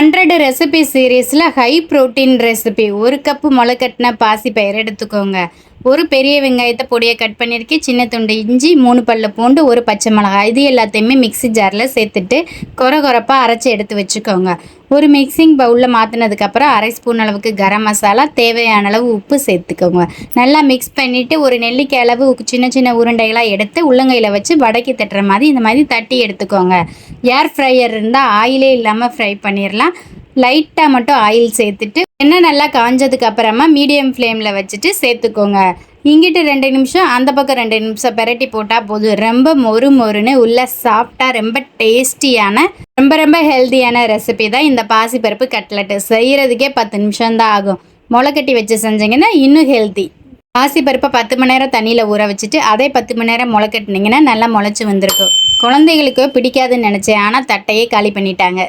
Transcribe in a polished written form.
100 recipe சீரீஸில் high protein recipe. 1 cup முளைக்கட்டின பாசிப்பயிறு எடுத்துக்கோங்க. ஒரு பெரிய வெங்காயத்தை பொடியை கட் பண்ணியிருக்கேன். சின்ன துண்டு இஞ்சி, 3 பல்லு பூண்டு, ஒரு பச்சை மிளகாய். இது எல்லாத்தையுமே மிக்ஸி ஜாரில் சேர்த்துட்டு கொரப்பாக அரைச்சி எடுத்து வச்சுக்கோங்க. ஒரு மிக்சிங் பவுலில் மாற்றினதுக்கப்புறம் 1/2 ஸ்பூன் அளவுக்கு கரம் மசாலா, தேவையான அளவு உப்பு சேர்த்துக்கோங்க. நல்லா மிக்ஸ் பண்ணிவிட்டு ஒரு நெல்லிக்காய் அளவு சின்ன சின்ன உருண்டைகளாக எடுத்து உள்ளங்கையில் வச்சு வடக்கி தட்டுற மாதிரி இந்த மாதிரி தட்டி எடுத்துக்கோங்க. ஏர் ஃப்ரையர் இருந்தால் ஆயிலே இல்லாமல் ஃப்ரை பண்ணிடலாம். லைட்டாக மட்டும் ஆயில் சேர்த்துட்டு எண்ணெய் நல்லா காஞ்சதுக்கு அப்புறமா மீடியம் ஃப்ளேமில் வச்சுட்டு சேர்த்துக்கோங்க. இங்கிட்டு 2 நிமிஷம், அந்த பக்கம் 2 நிமிஷம் பெரட்டி போட்டால் போதும். ரொம்ப மொறுன்னு உள்ள சாஃப்டாக ரொம்ப டேஸ்டியான ரொம்ப ஹெல்த்தியான ரெசிபி தான் இந்த பாசிப்பருப்பு கட்லெட்டு. செய்கிறதுக்கே 10 நிமிஷம் தான் ஆகும். முளைக்கட்டி வச்சு செஞ்சிங்கன்னா இன்னும் ஹெல்த்தி. பாசிப்பருப்பை 10 மணி நேரம் தண்ணியில் ஊற வச்சுட்டு அதே 10 மணி நேரம் முளைக்கட்டினீங்கன்னா நல்லா முளைச்சி வந்திருக்கும். குழந்தைகளுக்கு பிடிக்காதுன்னு நினச்சேன், ஆனால் தட்டையே காலி பண்ணிட்டாங்க.